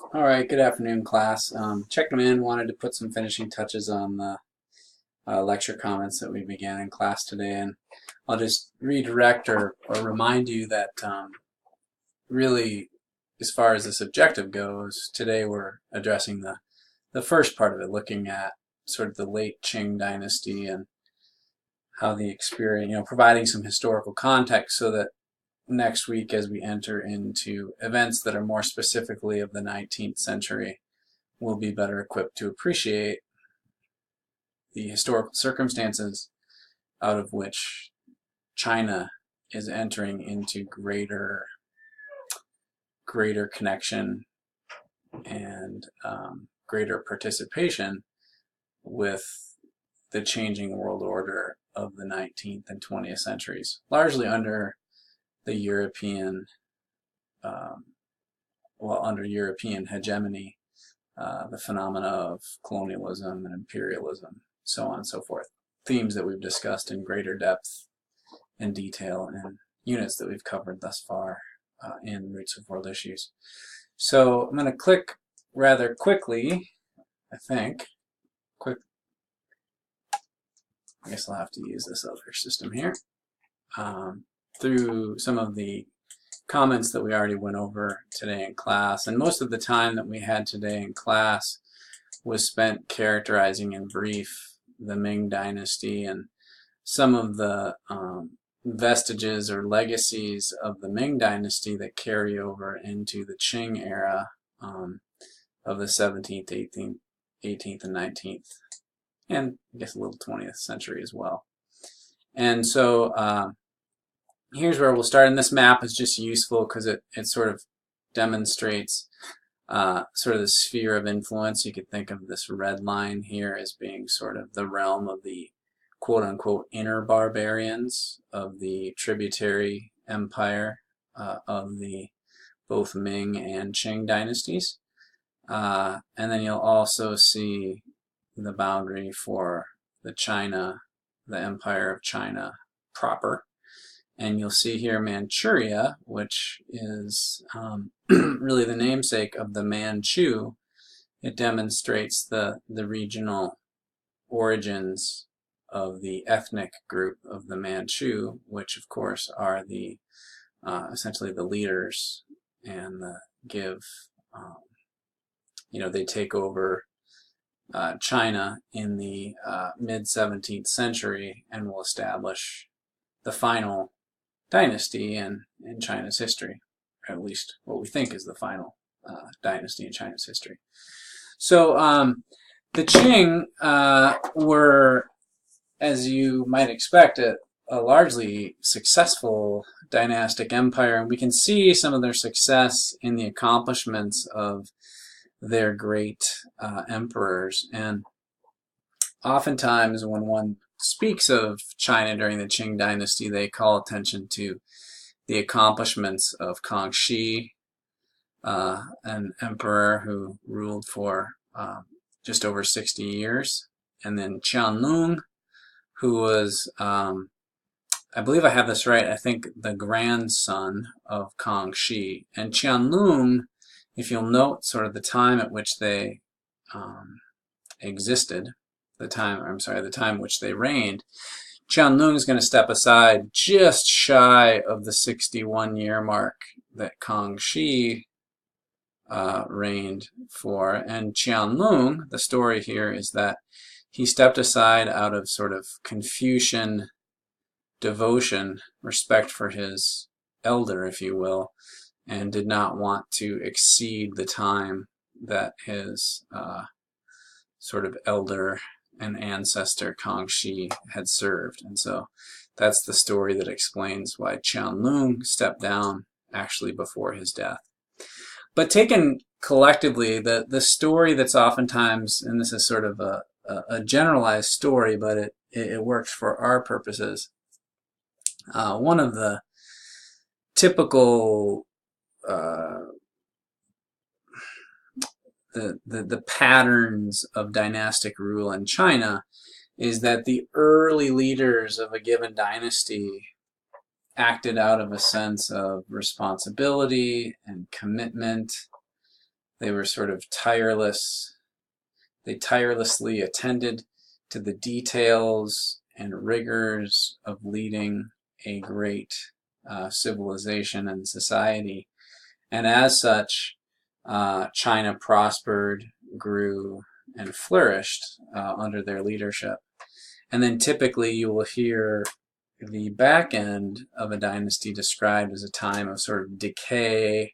All right, good afternoon, class. Checked them in, wanted to put some finishing touches on the lecture comments that we began in class today, and I'll just redirect or remind you that really, as far as this objective goes, today we're addressing the first part of it, looking at sort of the late Qing dynasty and how the experience, providing some historical context so that next week as we enter into events that are more specifically of the 19th century, we'll be better equipped to appreciate the historical circumstances out of which China is entering into greater connection and greater participation with the changing world order of the 19th and 20th centuries, largely under the European, under European hegemony, the phenomena of colonialism and imperialism, so on and so forth. Themes that we've discussed in greater depth and detail in units that we've covered thus far in Roots of World Issues. So I'm going to click rather quickly, I think. I guess I'll have to use this other system here. Through some of the comments that we already went over today in class, and most of the time that we had today in class was spent characterizing in brief the Ming Dynasty and some of the vestiges or legacies of the Ming Dynasty that carry over into the Qing era of the 17th, 18th, and 19th, and I guess a little 20th century as well. And so here's where we'll start, and this map is just useful because it sort of demonstrates sort of the sphere of influence. You could think of this red line here as being sort of the realm of the quote-unquote inner barbarians of the tributary empire of the both Ming and Qing dynasties. And then you'll also see the boundary for the Empire of China proper. And you'll see here Manchuria, which is really the namesake of the Manchu. It demonstrates the regional origins of the ethnic group of the Manchu, which of course are the essentially the leaders and they take over China in the mid-17th century and will establish the final dynasty in China's history, or at least what we think is the final dynasty in China's history. So the Qing were, as you might expect, a largely successful dynastic empire, and we can see some of their success in the accomplishments of their great emperors. And oftentimes when one speaks of China during the Qing dynasty, they call attention to the accomplishments of Kangxi, an emperor who ruled for just over 60 years, and then Qianlong, who was, I believe I have this right, I think the grandson of Kangxi. And Qianlong, if you'll note sort of the time at which they existed, the time which they reigned, Qianlong is going to step aside just shy of the 61-year mark that Kangxi reigned for. And Qianlong, the story here is that he stepped aside out of sort of Confucian devotion, respect for his elder, if you will, and did not want to exceed the time that his sort of elder and ancestor Kangxi had served. And so that's the story that explains why Qianlong stepped down actually before his death. But taken collectively, the story that's oftentimes, and this is sort of a generalized story, but it works for our purposes. One of the typical the patterns of dynastic rule in China is that the early leaders of a given dynasty acted out of a sense of responsibility and commitment. They were sort of tireless. They tirelessly attended to the details and rigors of leading a great civilization and society. And as such, China prospered, grew, and flourished under their leadership. And then typically you will hear the back end of a dynasty described as a time of sort of decay,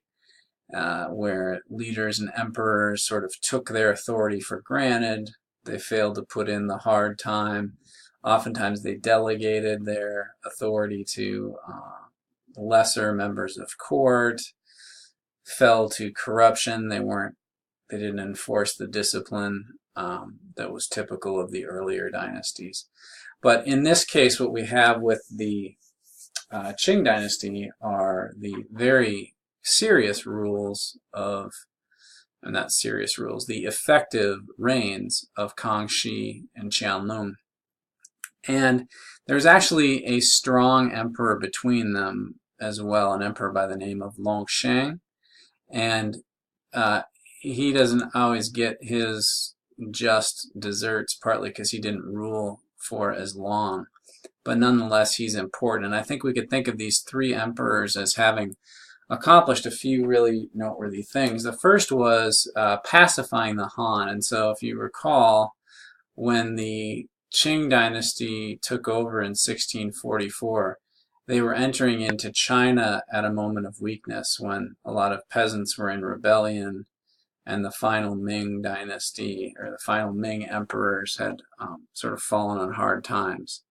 where leaders and emperors sort of took their authority for granted. They failed to put in the hard time. Oftentimes they delegated their authority to lesser members of court, fell to corruption. They didn't enforce the discipline that was typical of the earlier dynasties. But in this case, what we have with the Qing dynasty are the very serious rules of, and not serious rules, the effective reigns of Kangxi and Qianlong. And there's actually a strong emperor between them as well, an emperor by the name of Longsheng. And he doesn't always get his just deserts, partly because he didn't rule for as long. But nonetheless, he's important. And I think we could think of these three emperors as having accomplished a few really noteworthy things. The first was pacifying the Han. And so if you recall, when the Qing dynasty took over in 1644, they were entering into China at a moment of weakness when a lot of peasants were in rebellion, and the final Ming dynasty, or the final Ming emperors, had sort of fallen on hard times.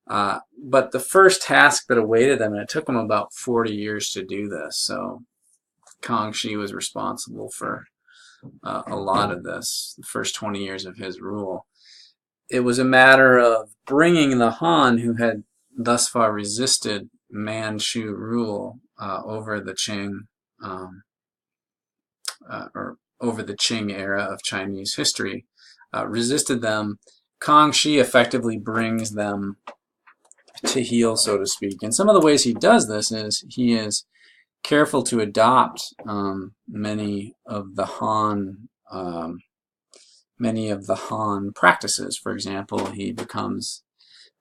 But the first task that awaited them, and it took them about 40 years to do this, so Kangxi was responsible for a lot of this, the first 20 years of his rule. It was a matter of bringing the Han, who had thus far resisted Manchu rule over the Qing, or over the Qing era of Chinese history, resisted them. Kangxi effectively brings them to heel, so to speak. And some of the ways he does this is he is careful to adopt many of the Han practices. For example, he becomes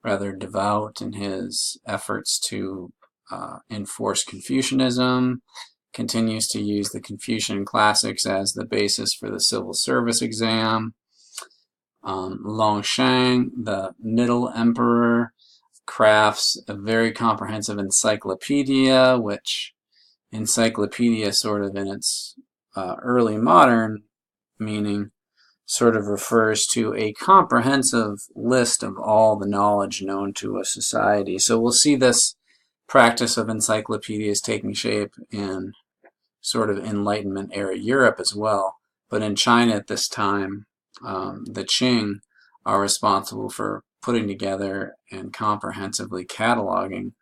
rather devout in his efforts to enforce Confucianism, continues to use the Confucian classics as the basis for the civil service exam. Longsheng, the middle emperor, crafts a very comprehensive encyclopedia, which encyclopedia sort of in its early modern meaning sort of refers to a comprehensive list of all the knowledge known to a society. So we'll see this practice of encyclopedias taking shape in sort of Enlightenment era Europe as well. But in China at this time, the Qing are responsible for putting together and comprehensively cataloging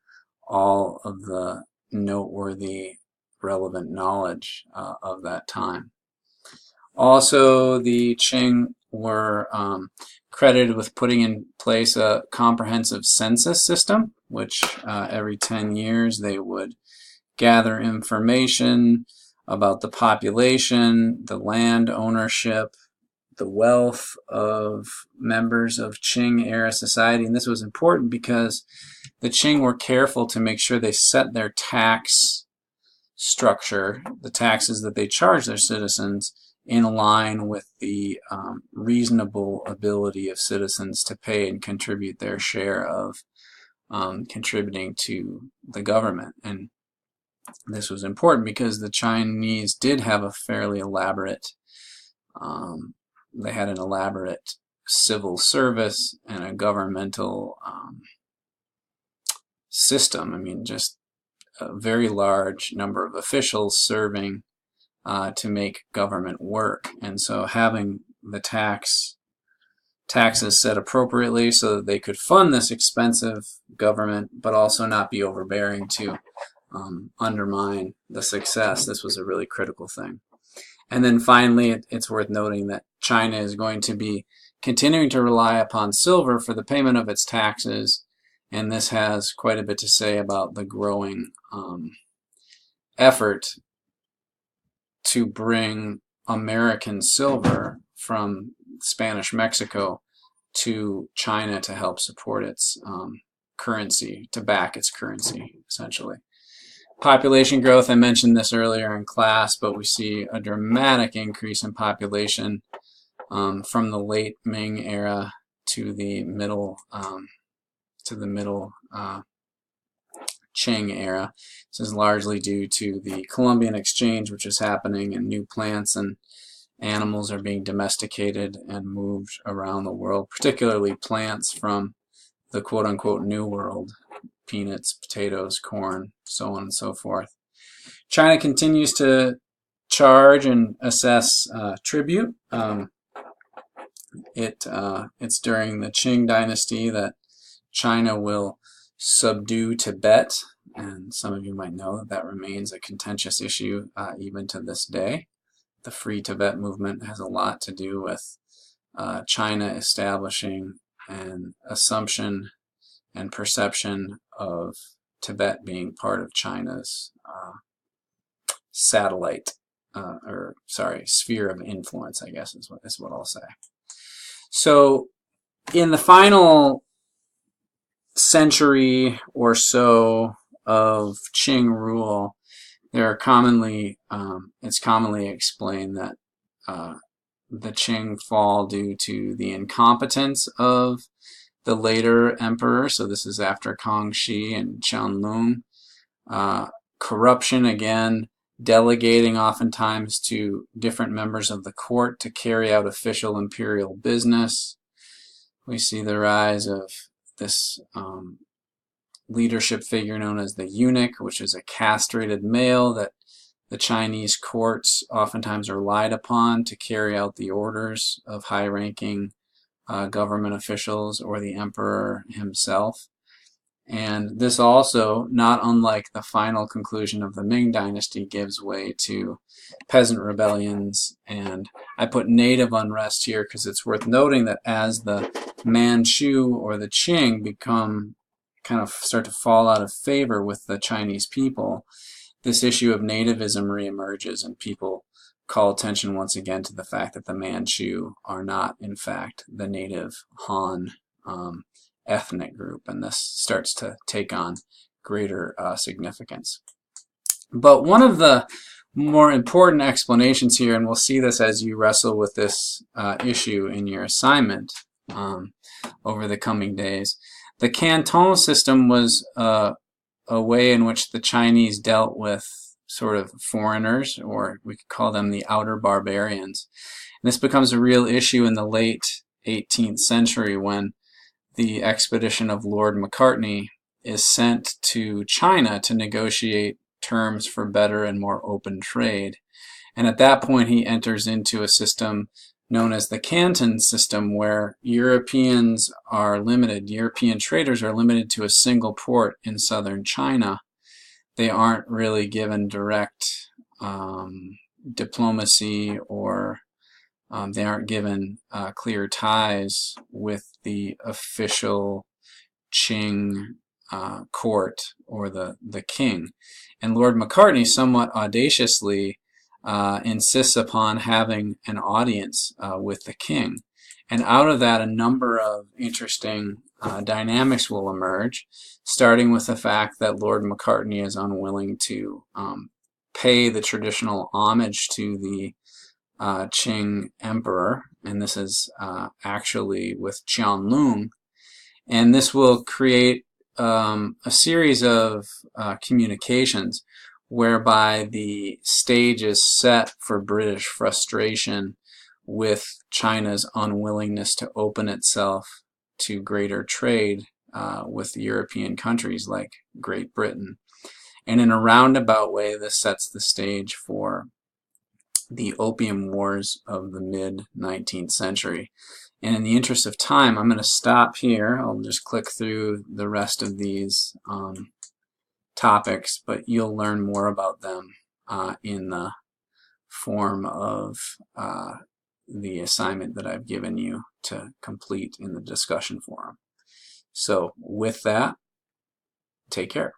all of the noteworthy, relevant knowledge of that time. Also, the Qing were credited with putting in place a comprehensive census system, which every 10 years they would gather information about the population, the land ownership, the wealth of members of Qing era society. And this was important because the Qing were careful to make sure they set their tax structure, the taxes that they charge their citizens, in line with the reasonable ability of citizens to pay and contribute their share of contributing to the government. And this was important because the Chinese did have a fairly elaborate, they had an elaborate civil service and a governmental system. I mean, just a very large number of officials serving to make government work. And so having the taxes set appropriately so that they could fund this expensive government, but also not be overbearing to undermine the success. This was a really critical thing. And then finally, it's worth noting that China is going to be continuing to rely upon silver for the payment of its taxes, and this has quite a bit to say about the growing effort to bring American silver from Spanish Mexico to China to help support its currency, to back its currency, essentially. Population growth, I mentioned this earlier in class, but we see a dramatic increase in population from the late Ming era to the middle Qing era. This is largely due to the Columbian exchange, which is happening, and new plants and animals are being domesticated and moved around the world, particularly plants from the quote-unquote New World, peanuts, potatoes, corn, so on and so forth. China continues to charge and assess tribute. It's during the Qing Dynasty that China will subdue Tibet, and some of you might know that that remains a contentious issue even to this day. The Free Tibet movement has a lot to do with China establishing an assumption and perception of Tibet being part of China's sphere of influence, I guess is what I'll say. So in the final century or so of Qing rule, there are it's commonly explained that the Qing fall due to the incompetence of the later emperor. So this is after Kangxi and Qianlong. Corruption, again, delegating oftentimes to different members of the court to carry out official imperial business. We see the rise of this leadership figure known as the eunuch, which is a castrated male that the Chinese courts oftentimes are relied upon to carry out the orders of high-ranking government officials or the emperor himself. And this also, not unlike the final conclusion of the Ming Dynasty, gives way to peasant rebellions. And I put native unrest here because it's worth noting that as the Manchu or the Qing start to fall out of favor with the Chinese people, this issue of nativism reemerges, and people call attention once again to the fact that the Manchu are not, in fact, the native Han ethnic group, and this starts to take on greater significance. But one of the more important explanations here, and we'll see this as you wrestle with this issue in your assignment over the coming days, the Canton system was a way in which the Chinese dealt with sort of foreigners, or we could call them the outer barbarians. And this becomes a real issue in the late 18th century when the expedition of Lord Macartney is sent to China to negotiate terms for better and more open trade. And at that point he enters into a system known as the Canton system, where Europeans are limited. European traders are limited to a single port in southern China. They aren't really given direct diplomacy, or they aren't given clear ties with the official Qing court or the king. And Lord Macartney somewhat audaciously insists upon having an audience with the king. And out of that, a number of interesting dynamics will emerge, starting with the fact that Lord Macartney is unwilling to pay the traditional homage to the Qing emperor, and this is actually with Qianlong, and this will create a series of communications whereby the stage is set for British frustration with China's unwillingness to open itself to greater trade with European countries like Great Britain. And in a roundabout way, this sets the stage for the Opium Wars of the mid-19th century. And in the interest of time, I'm going to stop here. I'll just click through the rest of these topics, but you'll learn more about them in the form of the assignment that I've given you to complete in the discussion forum. So with that, take care.